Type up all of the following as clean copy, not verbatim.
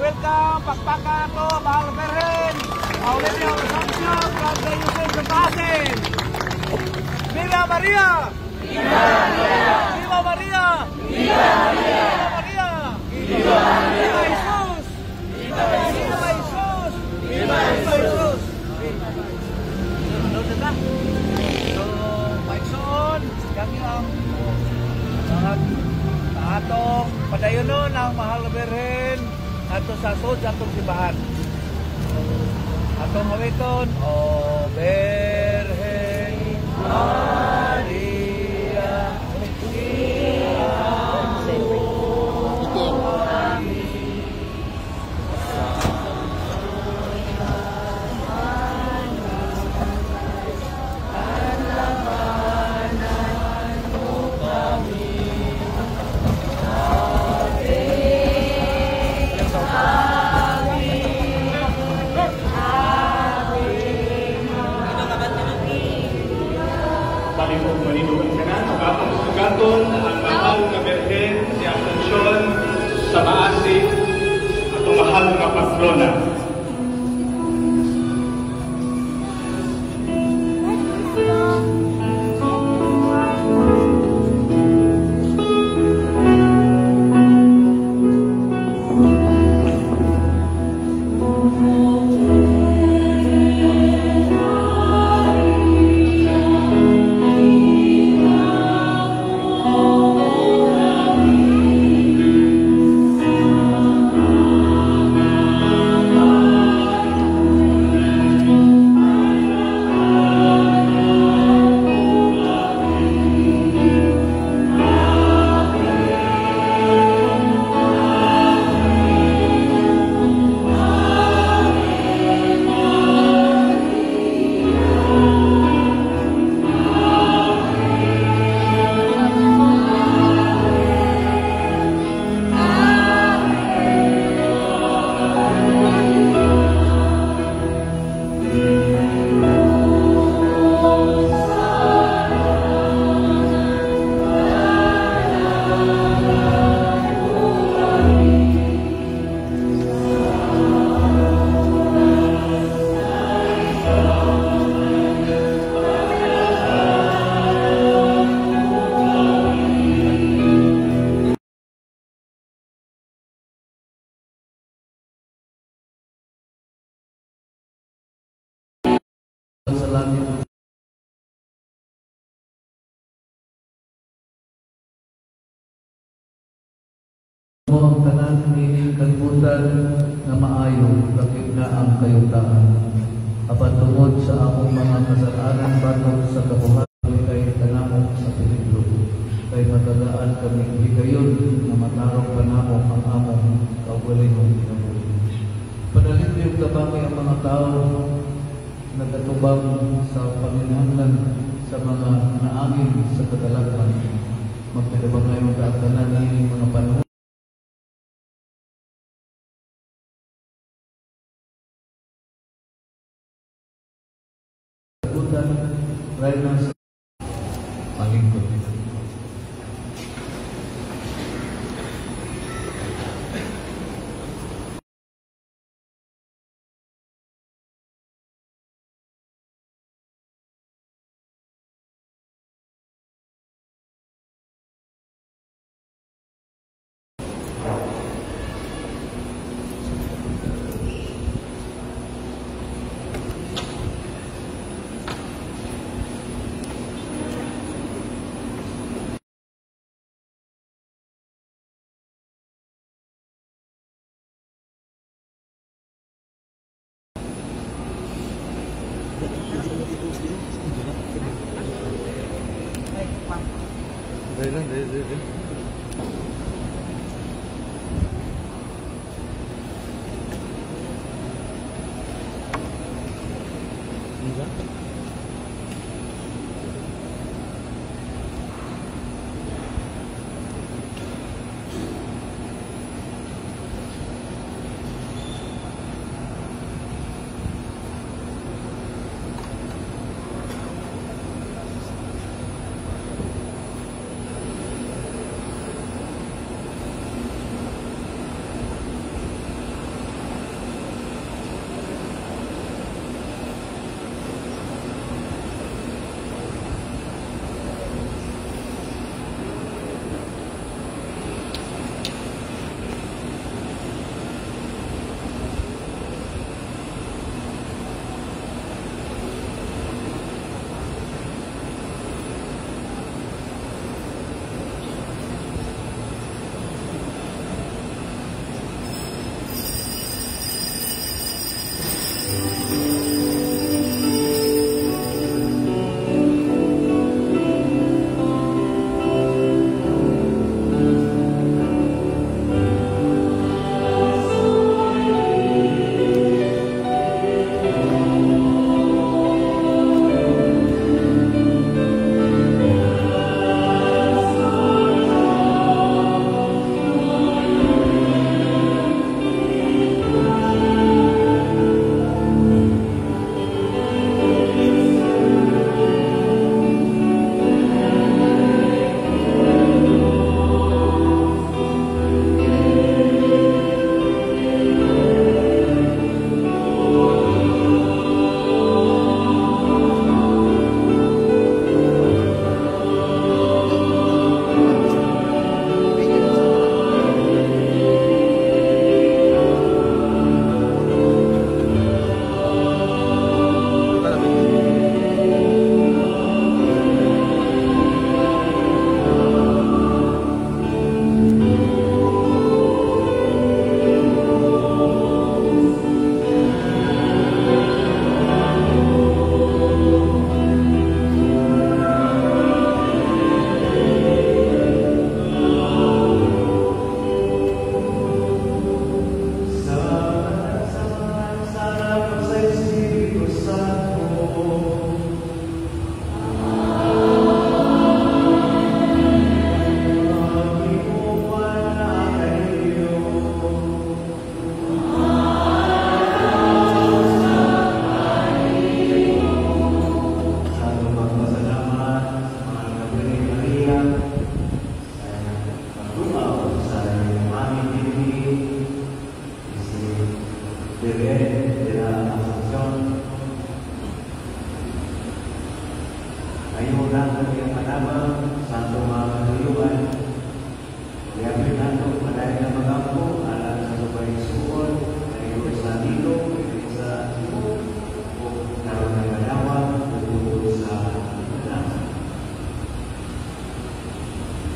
welcome, pakpakan to, Mahal Berhen, Aurelio Concepcion, Grande Yusuf Sebastian. Viva Maria! Viva Maria! Viva Maria! Viva Maria! Viva Maria! Viva Jesus! Viva Jesus! Viva Jesus! So, Maison, kami ang atong padayonon ang Mahal Berhen ato sa sud sa atong simbahan. Atong awiton, O Berhen Maria, Sugaton ang mahal nga Berhen si Asuncion sa Maasig at ang mahal nga patrona. ang tanan nining kalibutan na maayo, lakip na ang kayutaan. Apan tungod sa among mga kasalanan batok sa kabuhaton kay kanamo sa peligro. Kay matagaan kami higayon na matarong panamo ang among kaugalingong kinabuhi. Panalipyong tabaki ang mga tao nagatubang sa Panginoon sa mga naangin sa kadalagan. Magkadabang ngayon kaagtanan nining mga panahon right now palingkod.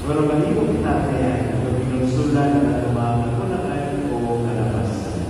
Pero mahimong kita kaya kung pinunsulan at kumakakunakan o kalabasan.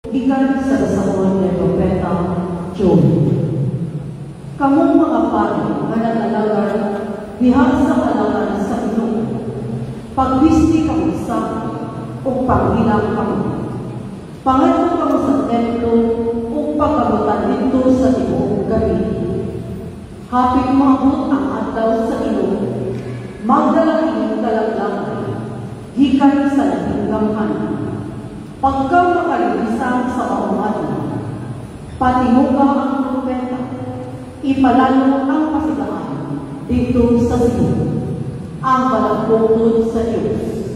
Ikan sa kasahon ni Propeta Job. Kamong mga pari nga nag-alagar diha sa alangan sa inyo, pagbisti kamo sa o pagbilang kamo. Pangatlo kamo sa templo o pagkabutan dito sa tibuok gabi. Hapit maabot ang adlaw sa inyo, magdala inyong kalaglagan, gikan sa natinggamhan. Pagka makalibisan sa paumahan, patimuga ang propeta, ipalalo ang pasigahan dito sa Sion, ang balagpungtod sa Diyos.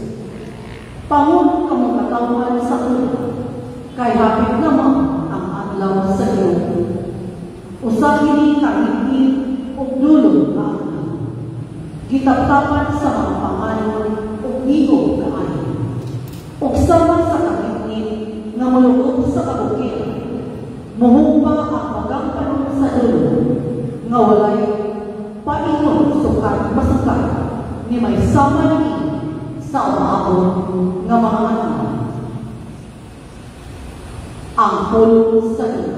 Pangulo kamong katawan sa una, kay hapit naman ang adlaw sa iyo. Usa kini kahigit o dulong na adlaw, gitaptapan sa mga pangalan o igong kaayon, o sama sa nga malugod sa kabukid, muhumba ang magampanon sa dulo, nga walay paingon sukat masukat, ni may sama ni sa umaabot nga mga anak. Ang pulong sa dulo.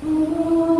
Oh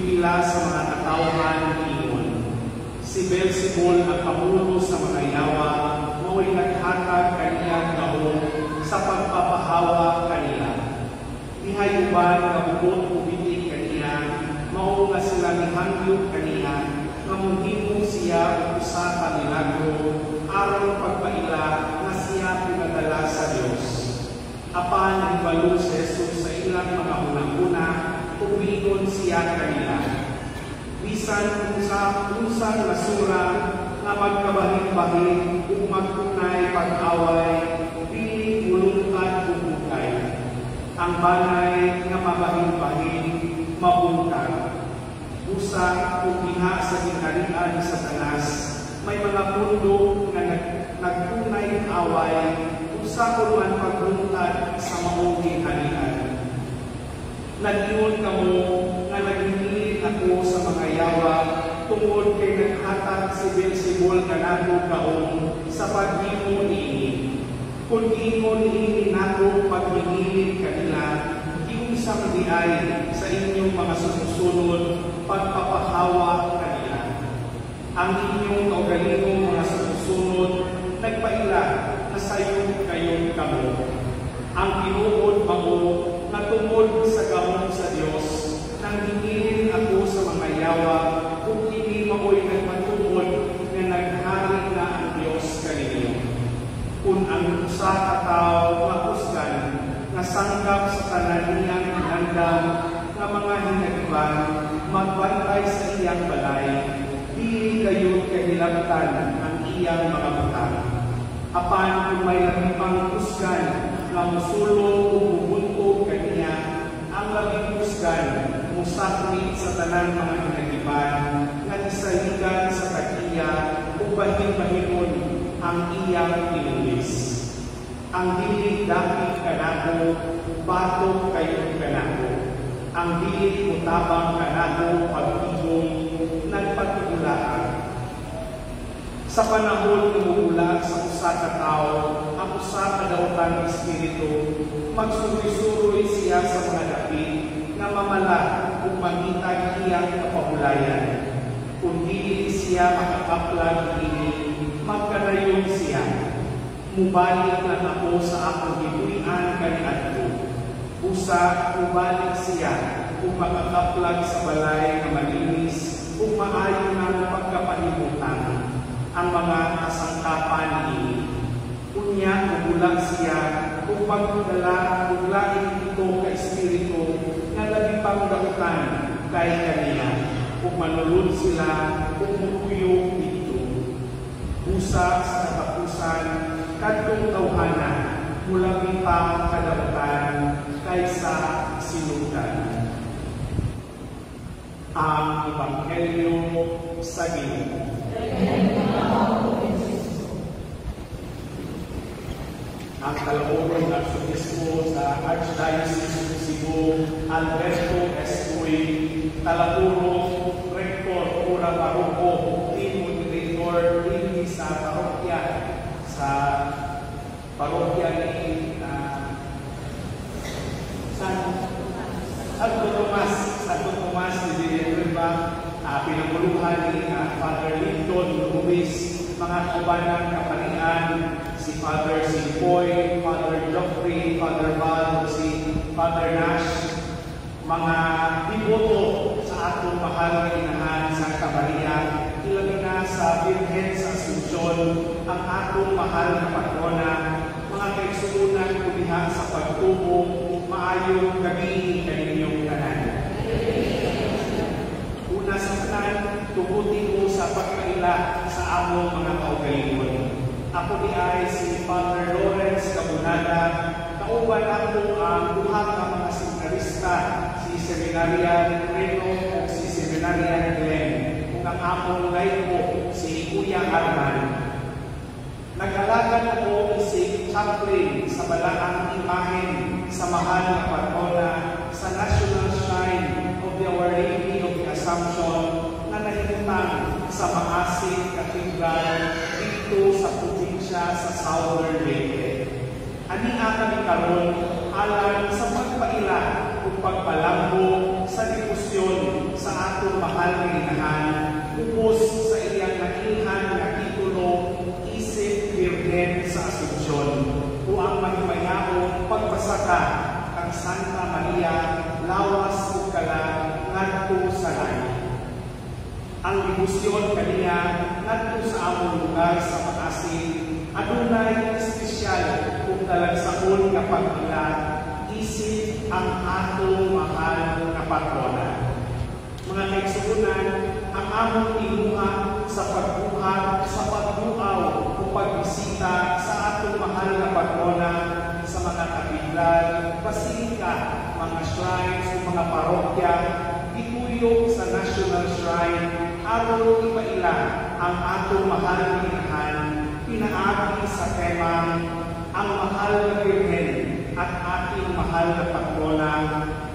pipila sa mga katawhan ingon. Si Beelzebul ang pamulo sa mga yawa, mao'y naghatag kaniyang gahom sa pagpapahawa kanila. Ihayuban nga bukod ubitig kaniya, mao nga sila nihangyog kaniya, nga muhimong siya usa ka milagro, aron pagpaila nga siya pinadala sa Dios. Apan nagbalog si Jesus sa ilang mga unang-una, umigon siya kanila. Bisan unsang nasura nga magkabahing-bahing ug magtunay pag-away, pili mulungkad ug bukay. Ang banay nga mabahing-bahing mabuntag. Usa ug diha sa ginharian sa Satanas, may mga mundo nga nagtunay away, usa ko man pagbuntag sa maong ginharian. Nag-iyon kamo nga naghinili ako sa mga yawa tungod kay naghatag si Beelzebul kanako kaon sa paghimo niini. Kung ingon niini nato paghinili kanila, giunsang diay sa inyong mga sumusunod pagpapahawa kanila. Ang inyong kaugalingong mga sumusunod nagpaila na sayo kayon kamo. Ang tinuod mao na tungod sa gahom sa Dios, nang hingilin ako sa mga yawa, kung hindi mao'y nagmatungod na naghari na ang Diyos kaninyo. Kung ang usa ka tawo mahusgan, nasanggap sa tanan niyang hinandam na mga hinagban, magbantay sa iyang balay, di kayo kahilabtan ang iyang mga mata. Apan kung may labing husgan na musulong o bubuntog kaniya, ang labing husgan musakit sa tanan mga hinagiban nga isaligan sa tagiya o bahin-bahinon ang iyang tinulis. Ang dili dapit kanako, batok kayo kanako. Ang dili mutabang kanako pag-igong nagpatulaan. Sa panahon lumula sa usa ka tawo, ang usa ka daotang espiritu, magsuroy-suroy siya sa mga dapit na mamala kung mangitag iyang kapahulayan. Kung dili siya makakaplag ini, magkanayon siya. Mubalik na ako sa akong gibuhian kaniadto. Usa, mubalik siya kung makakaplag sa balay na malinis, kung maayo ng pagkapanimutan ang mga kasangkapan ini. Unya, magulang siya kung pagdala, muglain ito ka espiritu na labing pangdakutan kay kanila. Kung manulod sila, kung mukuyong dito. Busa sa katapusan, kadtong tawhana, mulabing pa kadakutan kaysa sinutan. Ang Ebanghelyo sa Ginoo. Ang kalooban ng Arsobispo sa Archdiocese of Cebu, Alberto S. Uy, Talapuro, Rector, Pura Paroko, Team Moderator, Team sa parokya ni Santo Tomas ni Villanueva, pinaguluhan ni Father Linton Ruiz, mga kabanang kapanian, si Father Simpoy, Father Joffrey, Father Val, si Father Nash, mga biboto sa atong mahal na inahan Santa Maria, ilabi na sa Birhen sa Asuncion, ang atong mahal na patrona, mga kaigsuunan kuliha sa pagtubong, maayong gabi kaninyong tanan. Una sa tanan, tugutin mo sa pagkaila sa among mga kaugalingon. Ako di ay si Father Lawrence Cabunada, kauban ako ang duha ka mga seminarista, si Seminarian Reno o si Seminarian Glenn, kung ang among laiko si Kuya Arman. Nag-alagan ako isig chaplain sa balaang imahen sa mahal na patrona sa National Shrine of the Our Lady of the Assumption na nahintang sa Maasin Cathedral dito sa probinsya sa Southern Leyte. Ani kami karon alang sa pagpaila ug pagpalambo sa debosyon sa atong mahal nga inahan ubos sa iyang nailhan nga titulo isip Birhen sa Asunsyon o ang maghimayao pagbasaka kang Santa Maria lawas ug kalag ngadto sa langit. Ang debosyon kaniya ngadto sa among lugar sa Makasin adunay espesyal ug talagsaon nga pagila isip ang atong mahal na patrona. Mga kaigsuonan, ang among inuha sa pagbuhat, sa pagbuaw o pagbisita sa atong mahal na patrona sa mga katedral, basilika, mga shrines o mga parokya, ituyok sa National Shrine aron ipaila ang atong mahal na inahan, pinaagi sa temang ang mahal na Birhen at ating mahal na patrona,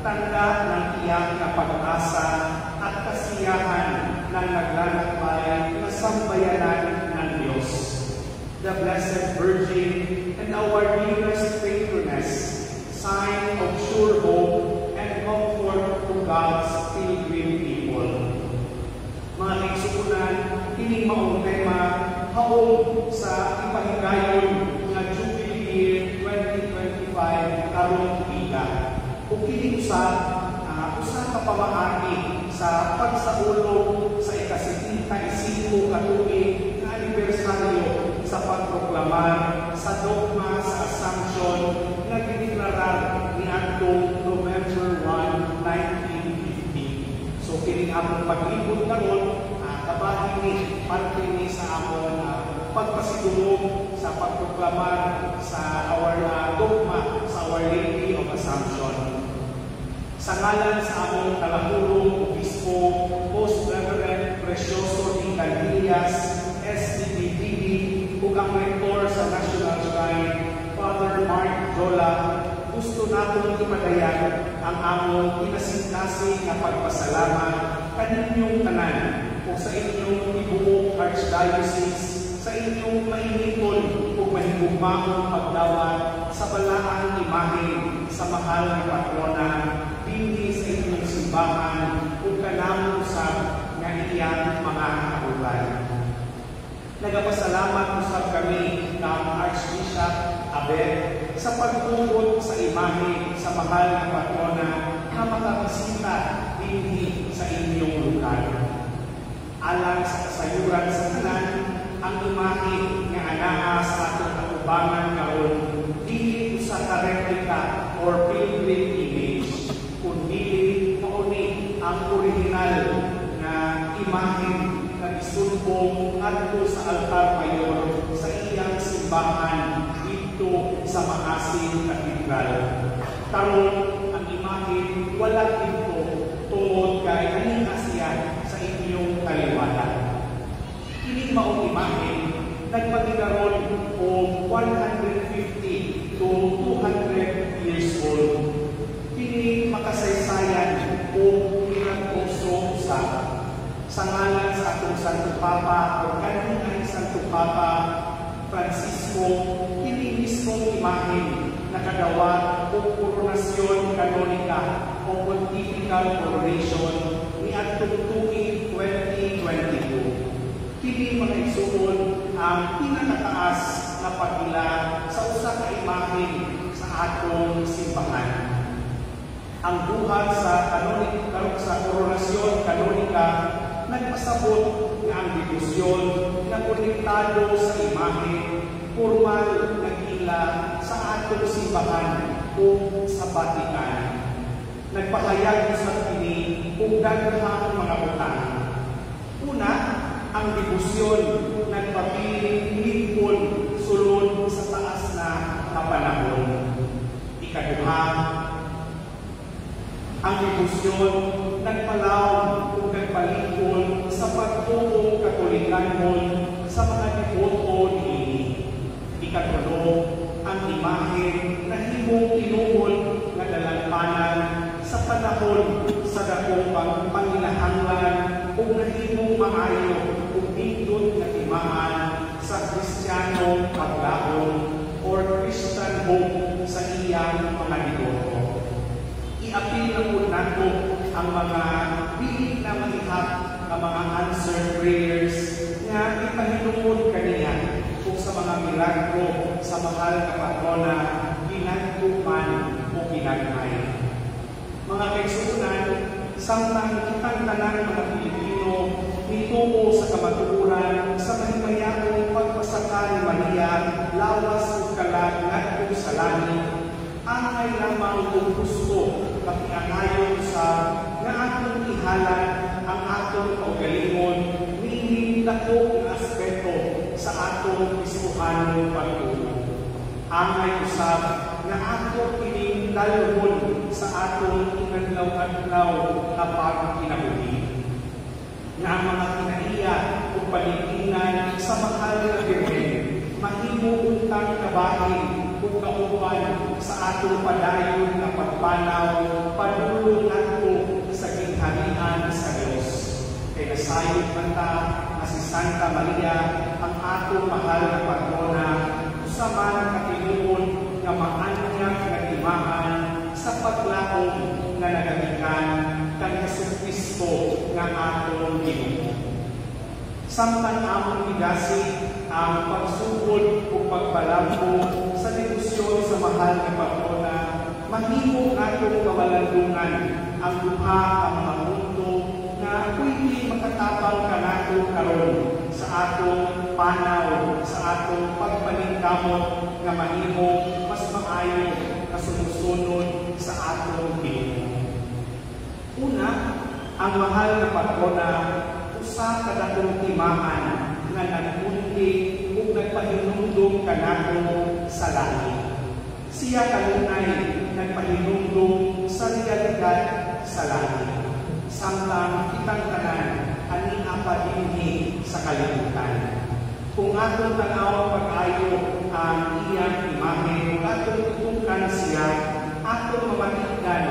tanda ng iyak na pag-asa at kasiyahan ng naglalakbay na sambayanan ng Diyos. The Blessed Virgin and our dearest patroness, sign of sure hope and comfort to God's pilgrim people. Mga kaigsuonan, kining maong tema haom sa ipahigayon nga Jubilee Year 2025 karong tuiga. Ug kini usa ka pamaagi sa pagsaulog sa ika-75 ka tuig nga anibersaryo sa pagproklamar sa dogma sa Assumption nga gideklara niadtong November 1, 1950. So kini among paglibot karon kabahin ni parte ni sa among pagpasigurong sa pagproklamar sa our dogma sa Our Lady of Assumption. Sa ngalan sa among kalahurong obispo, Post Reverend Precioso D. Cantillas, SDPD, ug ang rektor sa National Shrine, Father Mark Jola, gusto naton ipadayan ang among inasintasig nga pagpasalamat kaninyong tanan o sa inyong ibuok Archdiocese, sa inyong mainiton o mahigugmaong pagdawat sa balaang imahe sa mahal na patrona dinhi sa inyong simbahan ug kanamo usab nga iyang mga kahulan. Nagapasalamat usab kami kang Archbishop Abel sa pagtugot sa imahe sa mahal na patrona na makabisita dinhi sa inyong lugar. Alang sa kasayuran sa tanan, ang imahe nga anaa sa atong katubangan karon dili usa ka replika or pilgrim image, kundi mauni ang original na imahe na isumbong ngadto sa altar mayor sa iyang simbahan dito sa Makasin Cathedral. Karon ang imahe wala dito tungod kay anina siya sa inyong kaliwatan. Kini maong imahe nagpagigaron o 150 to 200 years old. Kini makasaysayan o pinag-uso sa ngalan sa atong Santo Papa o kanunay Santo Papa Francisco, kini mismong imahe nakagawa o koronasyon kanonika o pontifical coronation ni atong tuig 2022. Kini mga igsuon ang pinakataas na pagila sa usa ka imahe sa atong simbahan. Ang buhat sa koronasyon kanonika nagpasabot nga ang debosyon na konektado sa imahe formal na gila sa atong simbahan o sa Vatican. Nagpahayag sa kini kung daghang mga butang. Una, ang debosyon nagpapiling lingkod sulod sa taas na kapanahon. Ikaduha, ang debosyon nagpalaw o nagpalingkod sa pagtuong katolikanhon sa mga deboto niini. Ikatulo, ang imahe na himong inuhol na dalampanan sa panahon sa dakong panginahanglan o nahimong maayo o pindot na timaan sa Kristiyanong paglahon or Christian hope sa iyang mga deboto. Iapil ang mga pilit na mahihap ang mga answered prayers nga ipahinungod kaniya kung sa mga milagro sa mahal na patrona ginagtupan o ginagmay. Mga kaigsunan, samtang kitang tanan mga Pilipino nituo sa kamatuoran sa mahimayakong pagpasaka ni Maria lawas ug kalag ngadto sa langit, angay lamang kung gusto pakiangayon sa nga atong ihalad ang atong kaugalingon niini dako nga aspeto sa atong Kristohanong pagtuo. Angay usab nga ato kining dalhon sa atong inadlaw-adlaw na pagkinabuhi. Nga ang mga kinaiya o paliginan sa mahal na Birhen, mahimo untang kabahin o kauban sa atong padayon na pagpanaw, padulong nato sa gingharian sa Dios. Kay nasayod man ta na si Santa Maria ang atong mahal na patrona, usama ng katinuon nga maanyag nga timaan sa paglaom nga nagamikan kang Jesucristo nga atong Ginoo. Samtang among igasi ang pagsugod o pagpalambo sa debosyon sa mahal na patrona, mahimo atong kawalandungan ang duha ang mga mundo na pwede makatabang kanato karon sa atong panaw, sa atong pagpaningkamot nga mahimo mas maayo na sumusunod sa atong Ginoo. Una, ang mahal na patrona usa ka dakong timaan nga nagpunti ug nagpahinumdum kanato sa langit. Siya kanunay nagpahinumdum sa realidad sa langit. Samtang kitang tanan ani apa dinhi sa kalibutan. Kung atong tanaw pag-ayo ang iyang imahe, atong tutukan siya, atong mamatigdan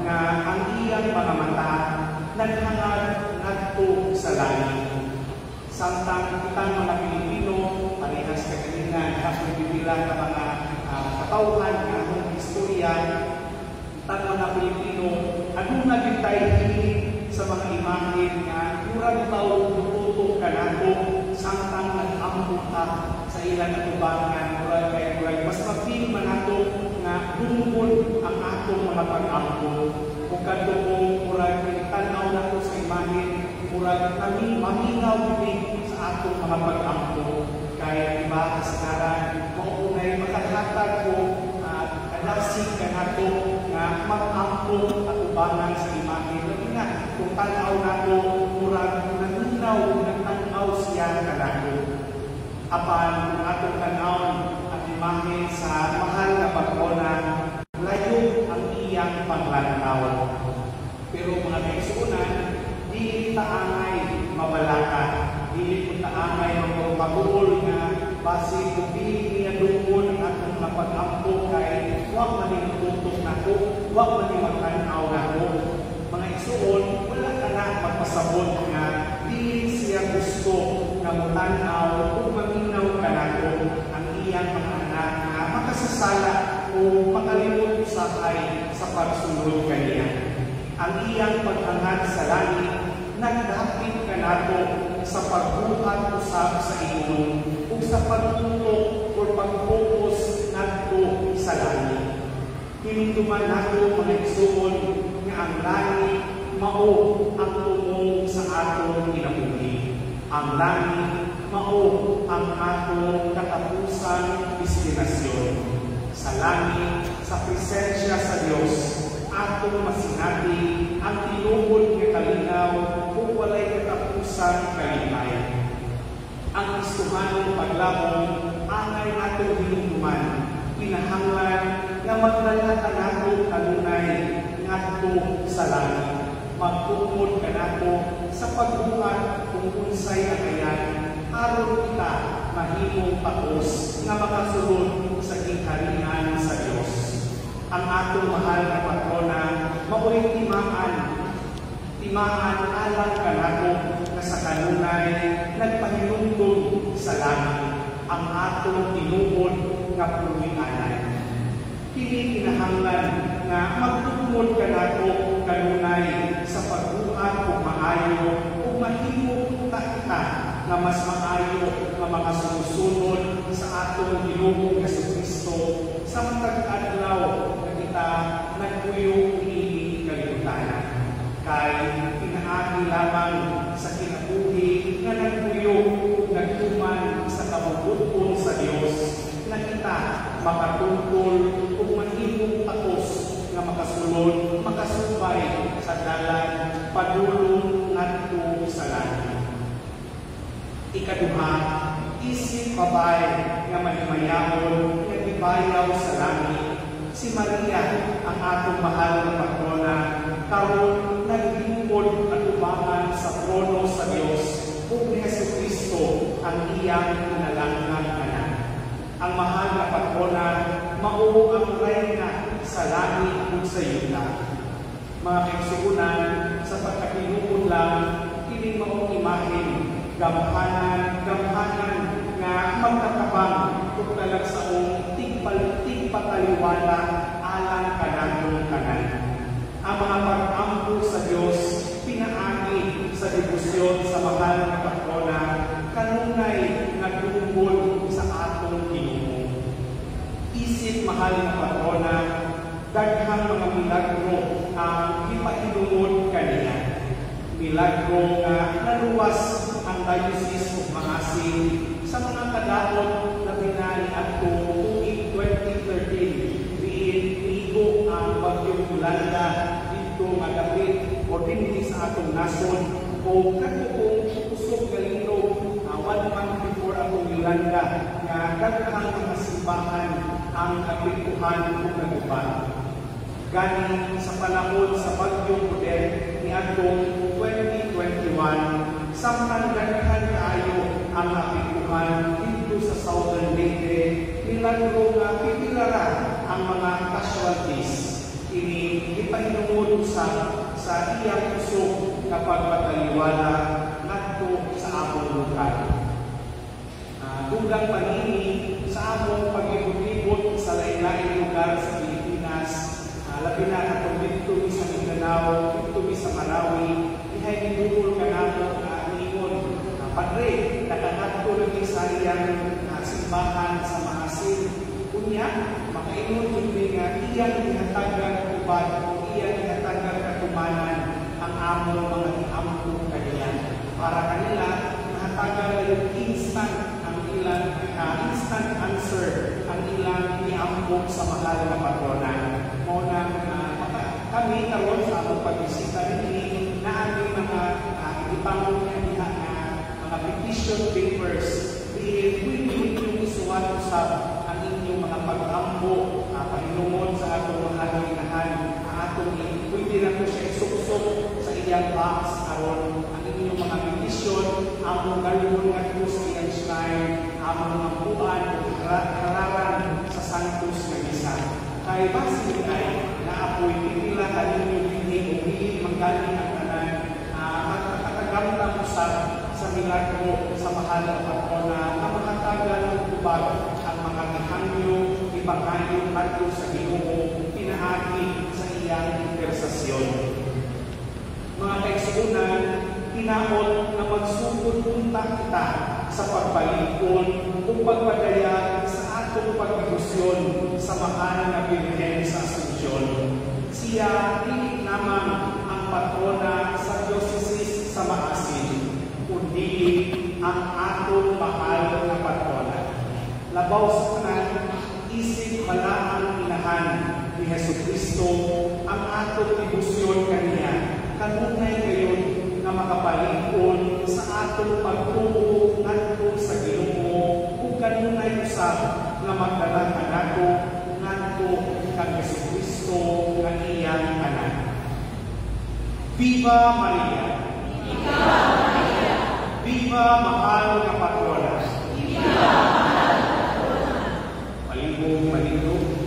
nga ang iyang mga mata naghangad ngadto sa langit. Samtang kitang mga Pilipino, parehas kagalingan, kapag bibilang ng mga katauhan ng atong istorya, kitang mga Pilipino, ano na bitay sa mga imahe nga murag tao tututok ka nato, samtang nag-amputa sa ilang atubangan, murag mas mapil man nato nga dumugod ang atong mga pag-ampo. Kung kadtong murag tanaw nato sa imahe, murag maminaw din sa atong mga pag-ampo. Kaya iba kasagaran, maunay makahatag ko kalasig ka nato nga mag-ampo at ubangan sa imahe. Labi nga, kung tanaw nato, murag nagtanaw siya ka nato. Apan atong tanawon at imahe sa mahal na patrona, layo ang iyang paglantaw. Pero mga kaigsunan, dili taangay mabalaka, dili po taangay maguol nga base kung dili niya dungon ang atong napag-ampo kay wag man ni tutok nako, wag man ni magtanaw nako. Mga igsuon, wala ka na magpasabot nga dili siya gusto na matanaw o maminaw ka nako ang iyang mga anak na makasasala o makalimot usakay sa pagsunod kaniya. Ang iyang paghangad sa langit, nagdapit ka nato sa pagbuhat usab sa inyo o sa pagtutok o pag-focus nato sa langit. Hinunduman nato mga igsuon nga ang langit mao ang tumong sa atong kinabuhi. Ang langit mao ang atong katapusang destinasyon. Sa langit, sa presensya sa Dios, atong masinati ang tinuod nga kalinaw kung walay katapusang kalimayan. Ang Kristohanong paglamong angay natong hinungduman, kinahanglan nga maglalata nato kanunay ngadto sa langit. Magtungod ka nato sa pagbuhat kung unsay nagayan, aron kita mahimong patos nga makasulod sa gingharian sa Dios. Ang atong mahal na patrona, mao'y timaan alang ka nato na sa kanunay nagpahinungdon sa langit ang atong tinuod nga puluyanan. Kini kinahanglan nga magtungod ka nato kanunay sa maayo ug mahimo kita nga mas maayo nga mga sumusunod sa atong Ginoong Jesucristo sa matag adlaw nga kita nagpuyo ini kalibutan. Kay pinaagi lamang sa kinabuhi nga nagpuyo ug nagtuman sa kabubuton sa Dios na kita makatungkol ug mahimong patos nga makasulod, makasubay sa dalan padulong ngadto sa langit. Ikaduha, isip babay nga mahimayahon nga gibayaw sa langit. Si Maria, ang atong mahal na patrona, karon naglingkod at ubangan sa trono sa Dios ug ni Jesucristo ang iyang nalanggang anak. Ang mahal na patrona mao ang reyna sa langit ug sa yuta. Mga kaigsuonan, sa pagkatinuod lang kini mao imahen gamhanan nga magkatabang ug talagsaong tigpataliwala alang kanatong kanan. Ang mga pag-ampo sa Dios pinaagi sa debosyon sa mahal na patrona kanunay nagdungol sa atong Ginoo. Isip mahal na patrona, daghang mga milagro ang ipahilungod kaniya. Milagro nga naluwas ang Diocese of Maasin sa mga kadaot na binali at tuig 2013 diin igo ang bagyong Yolanda dito nga dapit o dinhi sa atong nason o katuong usog galino 1 month before atong Yolanda nga daghang mga simbahan ang apektuhan ug naguban. Gani sa panahon sa bagyong Odette ni atong 2021, samtang daghan kaayo ang apektuhan dito sa Southern Leyte, milagro nga pipilara ang mga casualties. Ini ipahinungod sa iyang puso kapag pataliwala ngadto sa among lugar. Dugang panini sa among pag-ibot-ibot sa lain-lain lugar sa Pilipinas, labi na katong dito sa Mindanao, dito sa Marawi, ihay gidugol ka nato na ingon, Padre, nakanadto lagi sa iyang simbahan sa Maasin. Kunya, makaingon yun nga iyang ihatagan ubad o iyang ihatagan katumanan ang among mga iampo kaniya. Para kanila, mahatagan na yung instant answer ang ilang iambok sa mahal na patrona. Muna kami karon sa among pagbisita nini na aming mga ipamong niya mga petition papers. Pwede yung isuwat usab ang inyong mga pag-ambo, pahinungod sa atong mga inahan, pwede na po siya isuksok sa iyang box aron ang inyong mga petition, among galungon nga po sa iyang shrine, among mga buwan o kararan sa Santos na Misa. Kay basin ay naapoy pipila kaninyo hindi o hindi manggaling ang tanan magkatagamtam usab sa milagro sa mahal na patrona na makatagal ng tubag ang mga gihangyo, ibangayo at sa Ginoo pinaagi sa iyang intersasyon. Mga kaigsuonan, hinaot na magsugod punta kita sa pagbalikon o pagpadaya sa atong pagdebosyon sa mahal na Birhen sa Asunsyon. Siya hindi lamang ang patrona sa Diocese sa Maasin, kundi ang atong mahal na patrona. Labaw sa kanan, isip malaang inahan ni Jesucristo ang atong debosyon kaniya. Kanunay ngayon na makapalikon sa atong pagtuo ngadto sa Ginoo ug kanunay usab nga magdala kanato ngadto kang Jesucristo nga iyang anak. Viva Maria! Viva Maria! Viva mahal na patrona! Viva mahal na patrona! Palingkong.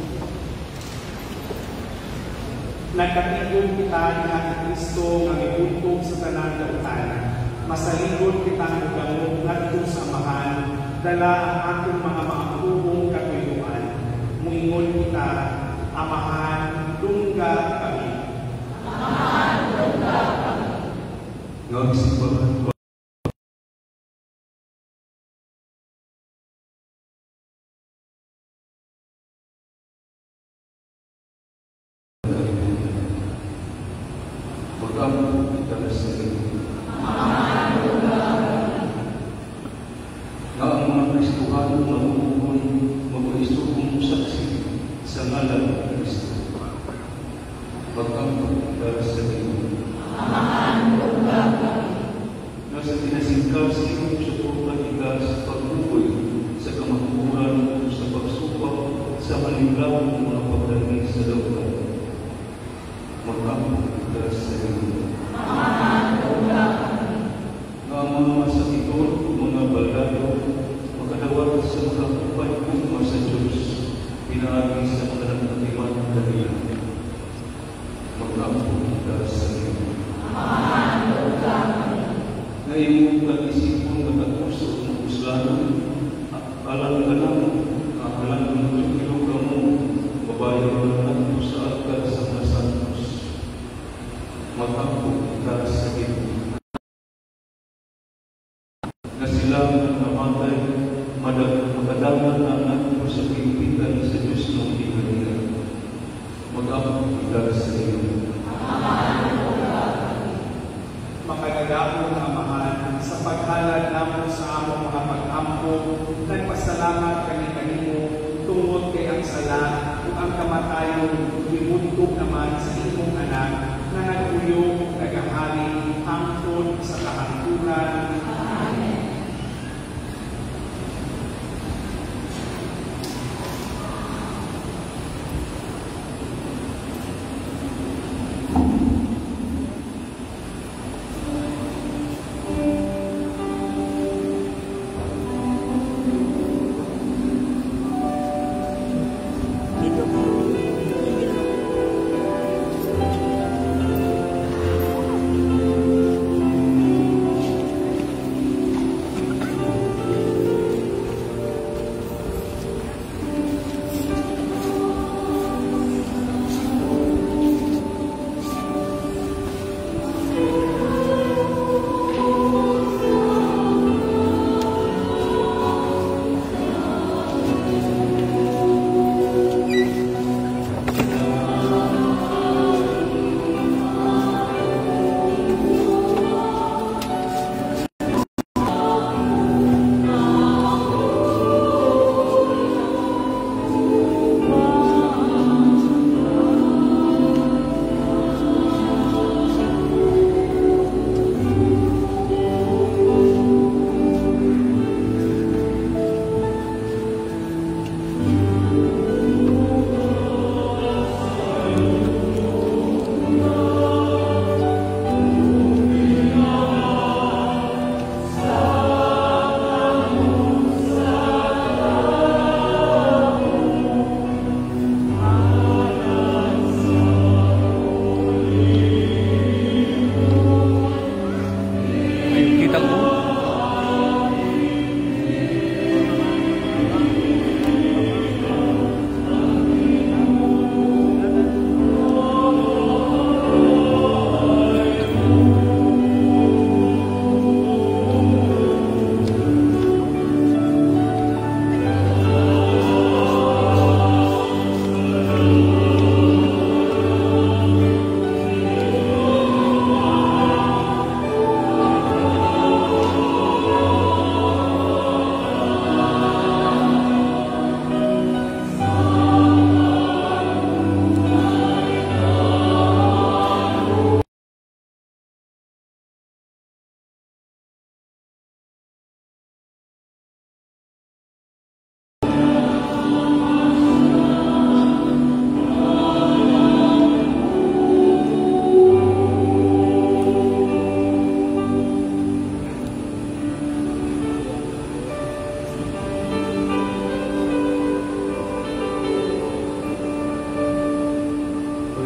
Nagkatigong kita ni Kristo nga mibuntog sa tanan dautan. Masaligod kita ng gamot ngadto sa amahan, dala ang atong mga maangkubong katuyuan. Muingon kita, Amahan, dungga kami. Amahan, dungga kami. Nagsipahan Magkampo kita sa nga ang mga Kristuhano mag-Kristo kung saksi sa ngalan ng Kristo. Magkampo kita sa nasa tinasingkap sa iyong suporta kita sa pagbuboy sa kamakburan sa pagsupap sa maliglaw ng mga pagdali sa lautan. Magkampo kita sa nga mga masakitol, mga baldado, makadawat sa mga kupay kuma sa Diyos, pinaagi sa mga nagkatiman ng kanila. Magkampo kita sa na iyong pag-isipon na katuso ng uslanan, alam ka lang, alam ng tulong ka mo, babayaran nato sa altar sa mga santos. Magkampo kita sa na sila ang namatay, magadaman ang nato sa pagpitan sa Diyos ng ikanila. Magkampo kita sa Makagagapon na amahan sa paghalad namo sa among mga pag-ampo, nagpasalamat kami kanimo tungod kay ang sala ug ang kamatayon gibuntog naman sa imong anak na naguyog nagahari hangtod sa kahangtunan. Amen.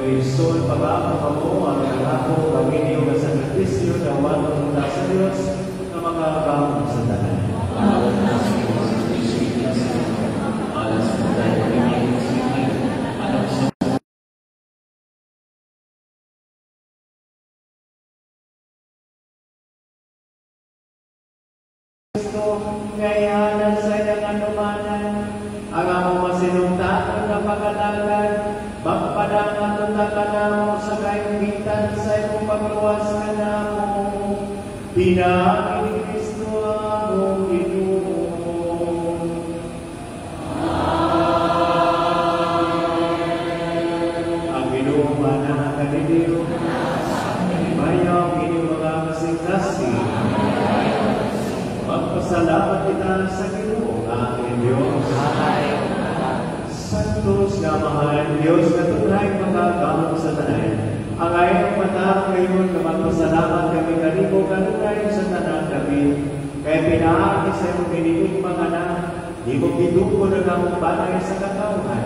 Kristo, pag-aamang mo ang nangako kami niyo sa sakristisyo na walang mula sa Diyos ng mga kamong sa alagad, magpadang atong mo sa kaingitan sa imong pagluwas ka na mo. Pinaagi ni Kristo ang Ginoo. Ang Ginoo mana kaniliw, mayaw inyong mga kasigkasi. Magpasalamat kita sa Ginoo, aking Diyos. Santos nga mahal Diyos, na tunay magagamot sa tanan. Ang ayong mata ngayon na magpasalamat kami kanimo kanunay sa tanan kami. Kaya pinaagi sa iyong pinipig mga anak, di mo piduko na gamong banay sa katauhan.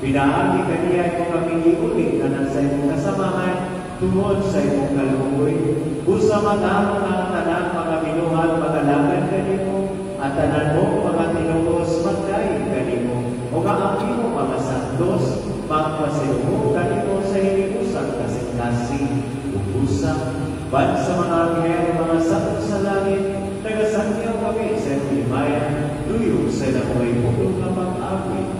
Pinaagi kaniya ito kami iulit na nasa iyong kasamahan tungod sa iyong kalunggoy. Busa matamo na tanan mga binuhat magalagan kanimo at tanan mo mga tinugos magdaig kanimo. O kaampi mo mga santos, magpasilumo kanimo sa hiniusang kasing-kasing, ubusang, ban sa mga angel, mga sakot sa langit, nagasangyaw kami sa imayan, luyo sa lamoy pulong na pag-awit.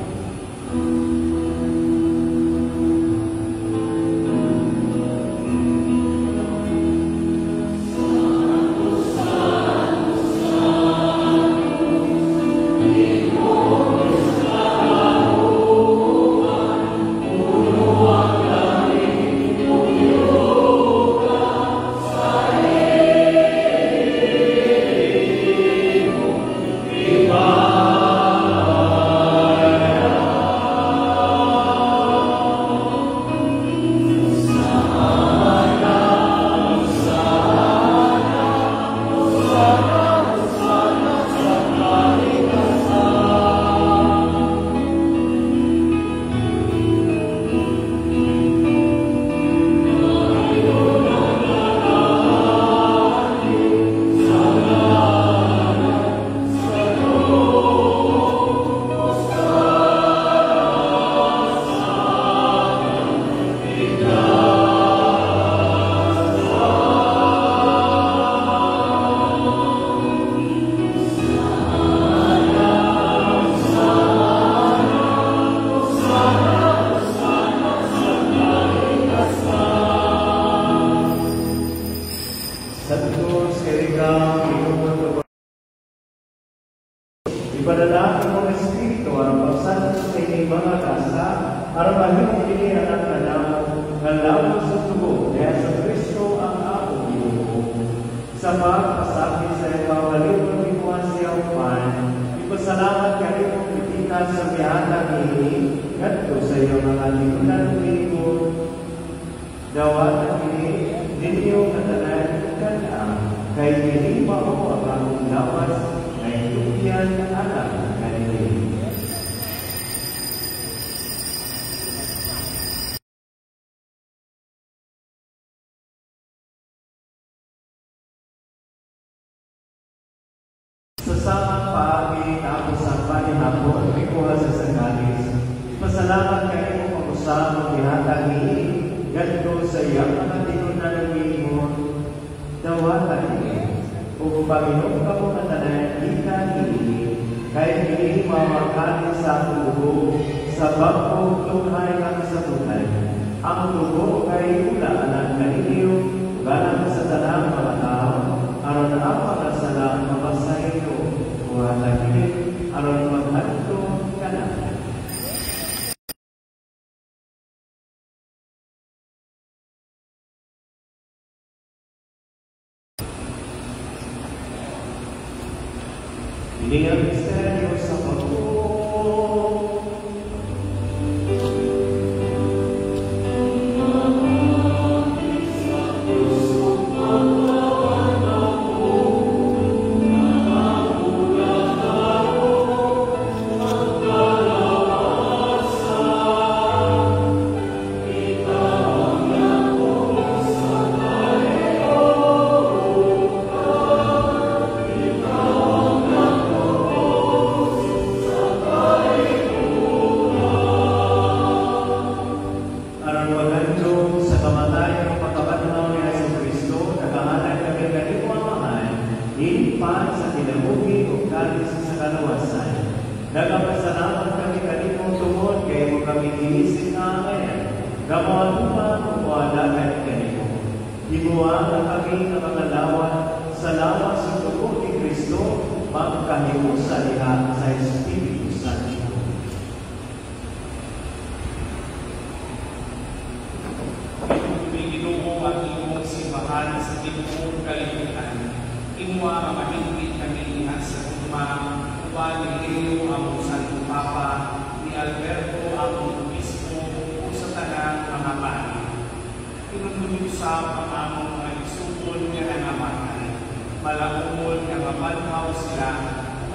Ipadalangin mo ng Espiritu ang pagsanto sa inyong mga kasa para mahimong ini anak na lamang sa tubo kaya sa Kristo ang akong Ginoo. Sa pagpasakit sa ipawaliw ng imuha siyang pan, ipasalamat kayo kita sa biyata ini ngadto sa iyong mga limunan lingkod. Dawatan ini ninyo katanan kanya kay hindi pa mo ang akong lawas na induyan ng anak kanili. Sasama pa tapos ang panihapon ay kuha sa sanggalis. Pasalamat kayo kung usama bihatang ini ganito sa iyang mga tinunan ng ingon. Dawatan ini kung Panginoon ka mo katanan kita ini kahit hindi mawakanin sa tubo sa bagong tunghay kami sa tunay. Ang tubo kay ulaan kaniliw galang sa tanang mga tao aron ang mga salang mapasayo kuhatan ini aron maghanto kanan. Ini ang misteryo sa pagbuo. Oh Gamawa wala kahit kanino. Himuan na kami ng mga lawan sa lawas sa dugo ni Kristo, magkahimusa niya sa Espiritu Santo. Ginoo ang imong simbahan sa tibuok kalibutan. Imwa ang mahingit kami sa tuma, uban ni Leo ang Santo Papa, ni Alberto ang Obispo, o sa tanang mga pari. Pinundulusap ang among mga isupon nga nangamatan. Malaumol nga mabanhaw sila,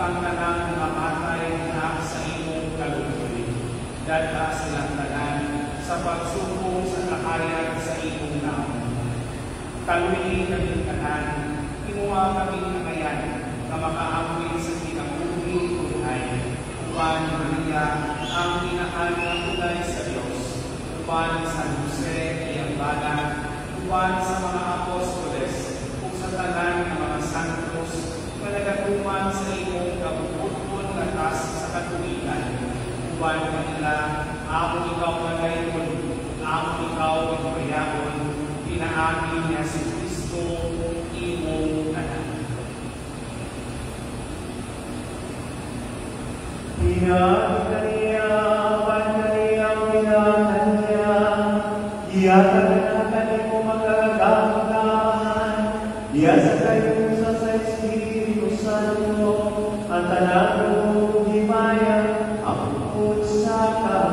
kang tanang mamatay na sa imong kalutoy. Dada silang tanan sa pagsubong sa kahayag sa imong naon. Kaluhin kami tanan, kinuha kami nakayan na makaamoy sa pinakuli kulay. Uban Maria, ang inaan ng kulay sa Diyos. Uban San Jose, iyang bala. Uban sa mga apostoles, kung sa tanan ng mga santos, na nagatuman sa imong kabubuton na tas sa katuligan. Uban kanila, among ikaw magayon, among ikaw magbayakon, pinaamin niya si Kristo, imong tanan. Pinaamin niya, pinaamin niya, iyatagan mo magkagagahan, iyasa kayo sa Espiritu Santo, ang tanang himaya, ang sa kaluhan.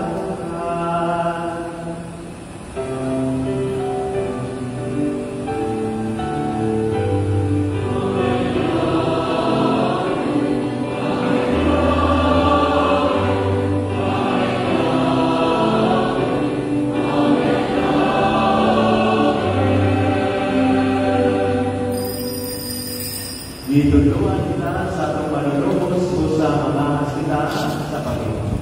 Dituluan kita sa atong manunubos o sa mga hasitaan sa Panginoon.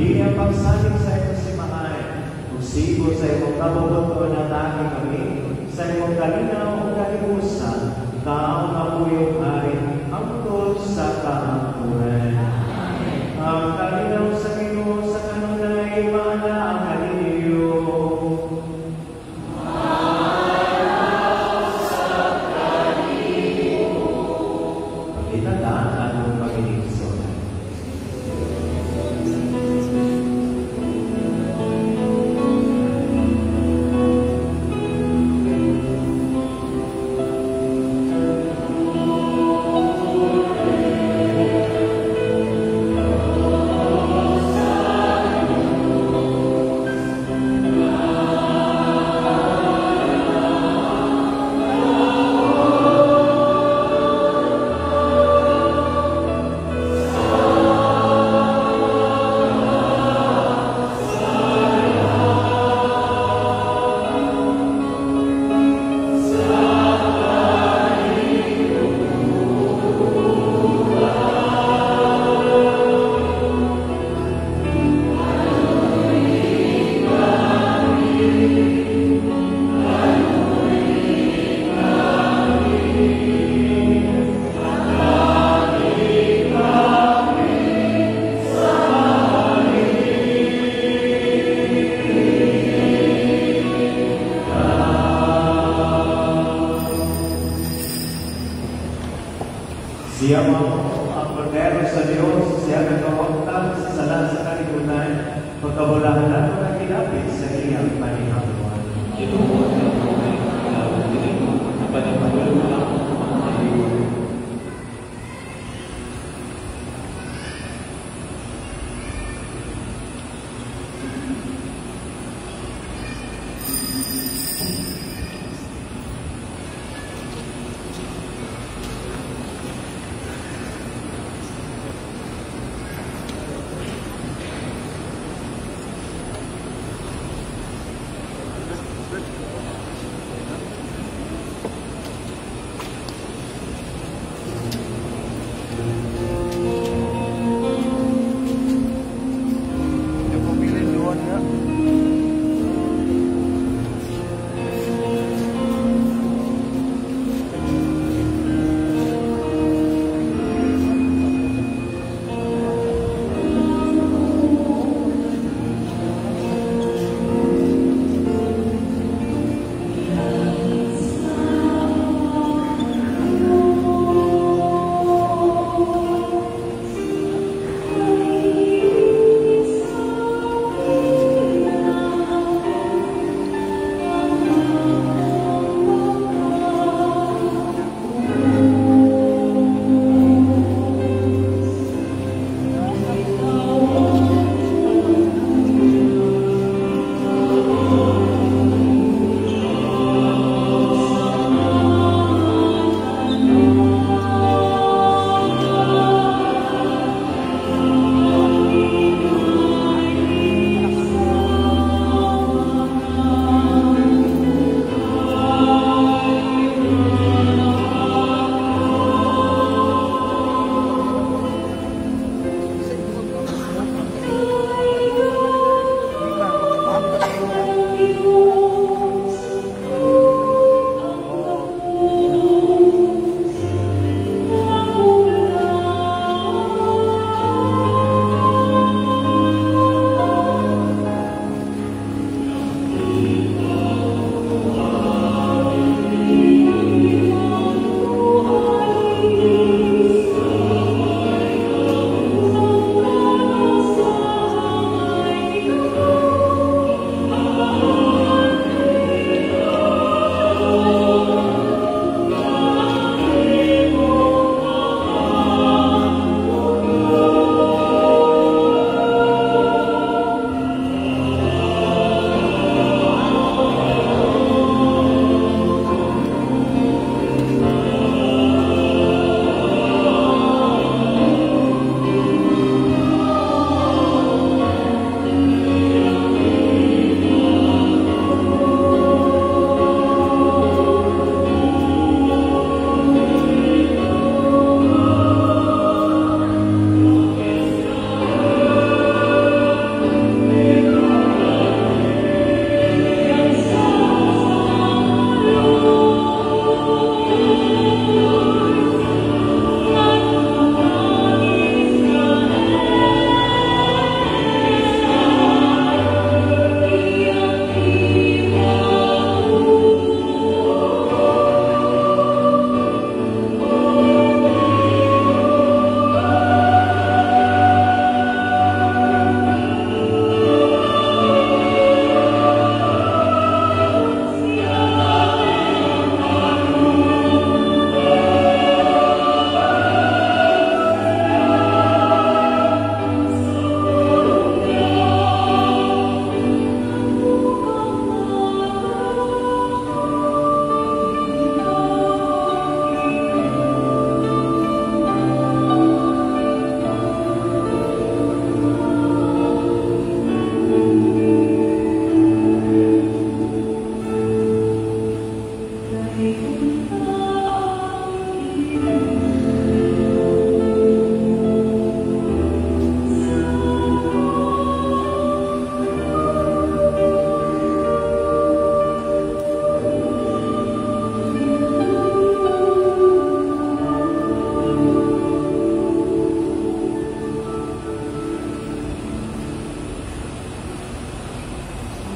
Di ang pagsalig sa ito si Mahay, magsigo sa imong kabubuto na dati kami, sa imong kalinaw o kalimusan, taong apuyong hari, ang tol sa kaampunan. Ang kalinaw sa Ginoo sa kanunay, maala ang haliliyo. Pagkitataan atong pag-inisyon.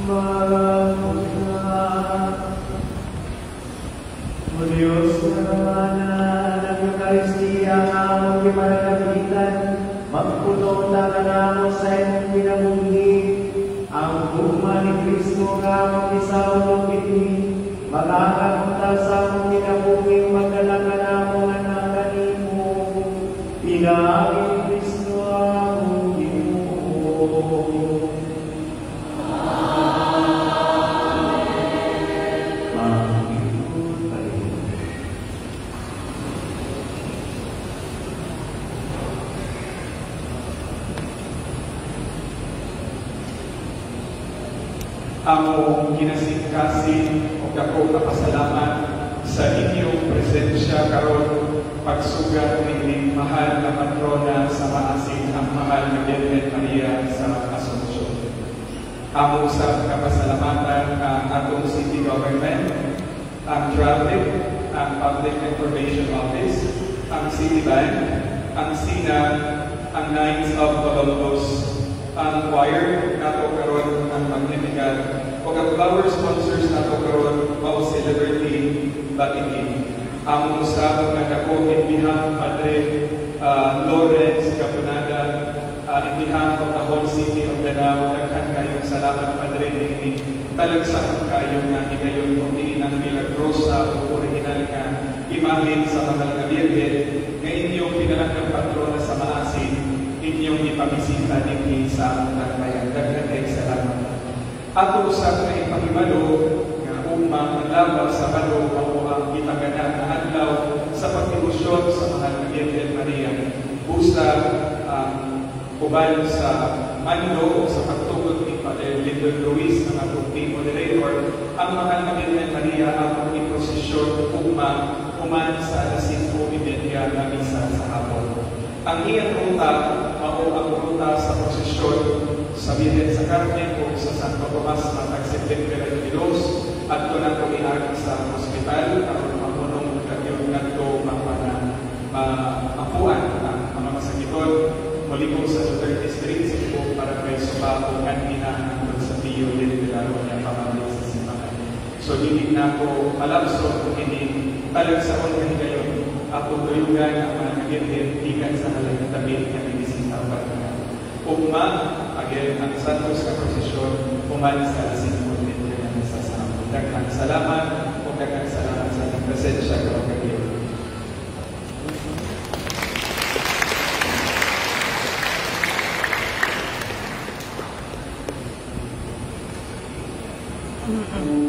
O Diyos na ng Eucharistia nga among gimalakabitan, magpuno na kanamo sa imong pinamuli, ang hugma ni Kristo nga among isawag kini, makakapunta sa among pinamuli, magdala kanamo nga nakanimo, pinaagin Kristo among Ginoo. Among ginasingkasin o dako kapasalamat sa inyong presensya karon pagsugat ni mahal na patrona sa maasin ang mahal na Birhen Maria sa Asunsyon. Among sa kapasalamatan ang atong city government, ang traffic, ang public information office, ang city bank, ang SINA, ang Knights of Columbus, ang choir nato karon ang Magnificat o ang flower sponsors nato karon mao si Liberty Batikin. Ang usab nga dako inbihang Padre Lawrence Capunada, inbihang pagkahon City of Danao, daghan kayong salamat Padre dinhi talagsahan kayo nga higayon kung ang Milagrosa o original nga imahin sa mahal nga Birhen nga inyong pinalanggang patrona sa maasin inyong ipamisita din sa among bayan. Daghan kay salamat. Ato usab nga ipahibalo nga umang adlaw sa balo mao ang gitaganan nga adlaw sa pagdebosyon sa mahal nga Birhen Maria. Busa uban sa mando o sa pagtugot ni Padre Lindo Luis ng atong team moderator, ang mahal nga Birhen Maria ang iprosesyon ugma human sa alas 5:30 nga misa sa hapon. Ang iyang ruta mao ang ruta sa prosesyon sa Birhen sa Carmen o sa Santo Tomas matag September 22 at doon ang kumiagi sa hospital aron mamunong kagyon ngadto mapuan ang mga masakiton malikod sa Duterte Street Cebu para kay Subaco kanina nandun sa Pio Lindilaro niya pamalik sa simbahan. So hindi na ko malabso kung hindi talagsaon ka ngayon ako tuyugan ang mga nagiging tigan sa halagang tabi na binisita pa na. Ugma, again, ang Santos na prosesyon, umalis sa asin mo din na sa sampo. Daghang salamat o daghang salamat sa ating presensya ko kayo. Amen.